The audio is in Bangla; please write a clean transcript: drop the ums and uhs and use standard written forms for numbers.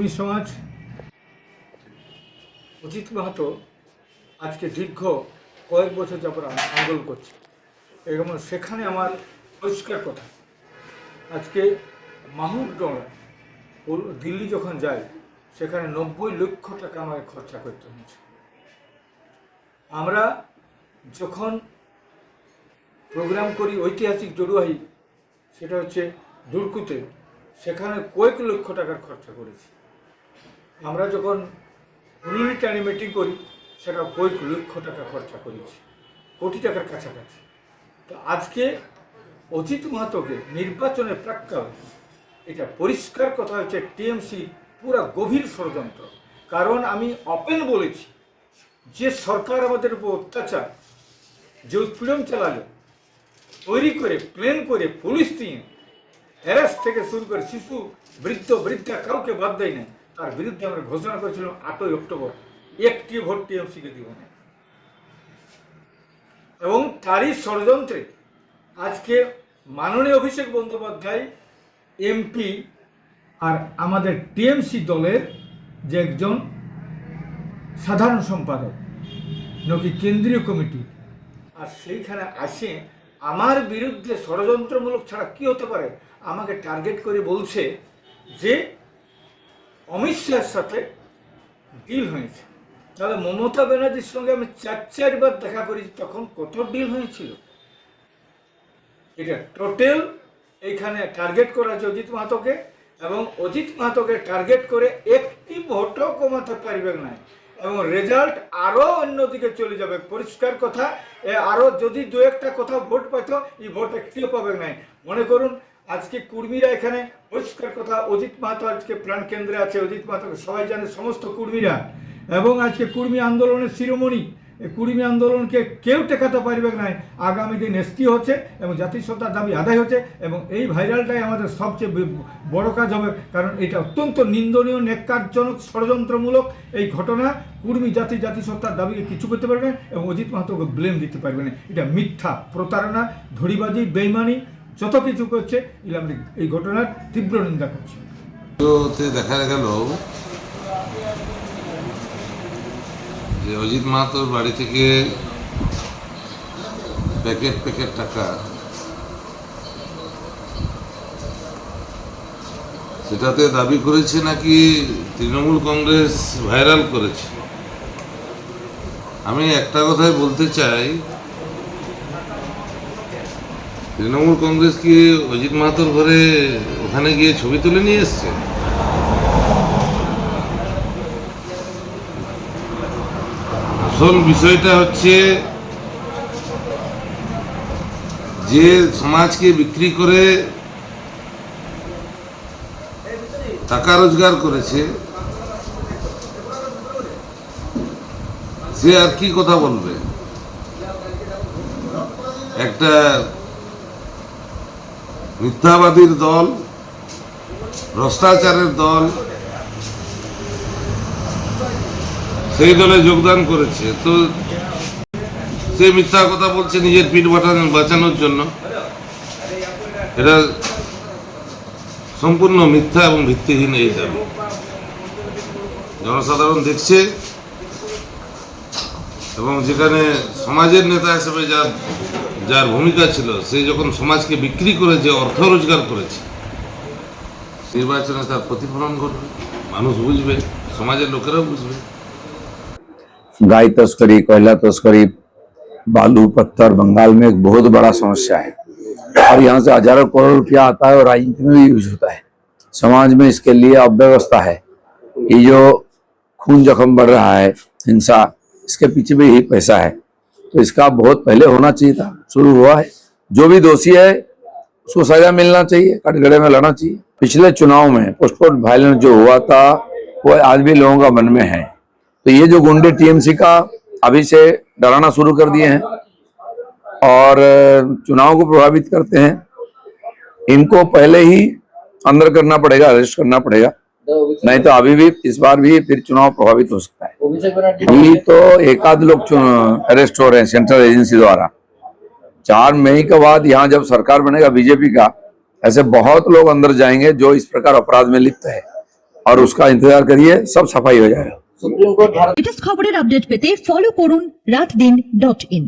কর্মী সমাজ অজিত মাহাতো আজকে দীর্ঘ কয়েক বছর যাবত আন্দোলন করছে এবং সেখানে আমার পরিষ্কার কথা, আজকে মাহুরডোলা দিল্লি যখন যায় সেখানে 90 লক্ষ টাকা আমাকে খরচা করতে হয়েছে। আমরা যখন প্রোগ্রাম করি ঐতিহাসিক জড়ুয়াহি, সেটা হচ্ছে দুর্কুতে, সেখানে কয়েক লক্ষ টাকার খরচা করেছি। আমরা যখন হুলুলি টানে মিটিং করি সেটা কয়েক লক্ষ টাকা খরচা করেছি, কোটি টাকার কাছাকাছি। তো আজকে অজিত মাহাতোকে নির্বাচনের প্রাক্কালে এটা পরিষ্কার কথা হচ্ছে টিএমসি পুরা গভীর ষড়যন্ত্র। কারণ আমি ওপেন বলেছি যে সরকার আমাদের উপর অত্যাচার, যে উৎপীড়ন চালালো, তৈরি করে প্লেন করে পুলিশ দিয়ে হ্যারাস থেকে শুরু করে শিশু বৃদ্ধা কাউকে বাদ দেয় না, তার বিরুদ্ধে আমরা ঘোষণা করেছিলাম 8ই অক্টোবর একটি ভোট টিএমসিকে দিব না। এবং তারই ষড়যন্ত্রে আজকে মাননীয় অভিষেক বন্দ্যোপাধ্যায় এমপি আর আমাদের টিএমসি দলের যে একজন সাধারণ সম্পাদক নাকি কেন্দ্রীয় কমিটি, আর সেইখানে আসে আমার বিরুদ্ধে ষড়যন্ত্রমূলক ছাড়া কি হতে পারে, আমাকে টার্গেট করে বলছে যে অমিত শাহের সাথে ডিল হয়েছে। তাহলে মমতা ব্যানার্জির সঙ্গে আমি 4বার দেখা করেছি, তখন কত ডিল হয়েছিল। এটা টোটাল এইখানে টার্গেট করা আছে অজিত মাহাতোকে, এবং অজিত মাহাতোকে টার্গেট করে একটি ভোটও কমাতে পারবে না, এবং রেজাল্ট আরও অন্যদিকে চলে যাবে। পরিষ্কার কথা, আরও যদি দু একটা কোথাও ভোট পাইত, এই ভোট একটিও পাবে না। মনে করুন আজকে কর্মীরা এখানে, পরিষ্কার কথা, অজিত মাহাতো আজকে প্রাণ কেন্দ্রে আছে, অজিত মাহাতোকে সবাই জানে, সমস্ত কর্মীরা, এবং আজকে কর্মী আন্দোলনের শিরোমণি, কর্মী আন্দোলনকে কেউ টেকাতে পারবে না। আগামী দিন এসটি হচ্ছে এবং জাতিসত্তার দাবি আদায় হচ্ছে, এবং এই ভাইরালটাই আমাদের সবচেয়ে বড় কাজ হবে। কারণ এটা অত্যন্ত নিন্দনীয়, ন্যাক্কারজনক, ষড়যন্ত্রমূলক এই ঘটনা। কর্মী জাতিসত্তার দাবিকে কিছু করতে পারবে না এবং অজিত মাহাতোকে ব্লেম দিতে পারবে না। এটা মিথ্যা, প্রতারণা, ধড়িবাজি, বেইমানি, যত কিছু করছে, এই ঘটনার তীব্র নিন্দা করছে। দেখা গেল যে অজিত মাহাতোর বাড়ি থেকে প্যাকেট টাকা, সেটাতে দাবি করেছে নাকি তৃণমূল কংগ্রেস ভাইরাল করেছে। আমি একটা কথাই বলতে চাই, তৃণমূল কংগ্রেস কি অজিত মাহাতোর ঘরে ওখানে গিয়ে ছবি তুলে নিয়ে এসছে? আসল বিষয়টা হচ্ছে যে সমাজকে বিক্রি করে টাকা রোজগার করেছে, সে আর কি কথা বলবে। একটা মিথ্যাবাদীর দল, ভ্রষ্টাচারের দল, সেই দলে যোগদান করেছে, তো সে মিথ্যা কথা বলছে নিজের পিঠ বাঁচানোর জন্য। এটা সম্পূর্ণ মিথ্যা এবং ভিত্তিহীন এই দাবি। জনসাধারণ দেখছে, এবং যেখানে সমাজের নেতা হিসেবে যার ভূমিকা ছিল, সে যখন সমাজকে বিক্রি করে যে অর্থ রোজগার করেছে, নির্বাচনে তার প্রতিফলন ঘটবে, মানুষ বুঝবে, সমাজের লোকেরাও বুঝবে। गाय तस्करी, कोयला तस्करी, बालू पत्थर बंगाल में एक बहुत बड़ा समस्या है, और यहाँ से हजारों करोड़ रुपया आता है और राजनीति में भी यूज होता है। समाज में इसके लिए अव्यवस्था है। ये जो खून जख्म बढ़ रहा है, हिंसा, इसके पीछे भी यही पैसा है। तो इसका बहुत पहले होना चाहिए था, शुरू हुआ है। जो भी दोषी है उसको सजा मिलना चाहिए, कटघरे में लड़ना चाहिए। पिछले चुनाव में पोस्टपोर्ट वायलेंस जो हुआ था वो आज भी लोगों का मन में है। तो ये जो गुंडे टीएमसी का अभी से डराना शुरू कर दिए हैं और चुनाव को प्रभावित करते हैं, इनको पहले ही अंदर करना पड़ेगा, अरेस्ट करना पड़ेगा, नहीं तो अभी भी इस बार भी फिर चुनाव प्रभावित हो सकता है। अभी तो एक आध लोग अरेस्ट हो रहे हैं सेंट्रल एजेंसी द्वारा। 4 मई के बाद यहाँ जब सरकार बनेगा बीजेपी का, ऐसे बहुत लोग अंदर जाएंगे जो इस प्रकार अपराध में लिप्त है। और उसका इंतजार करिए, सब सफाई हो जाएगा। লেটেস্ট খবরের আপডেট পেতে ফলো করুন রাতদিন.in।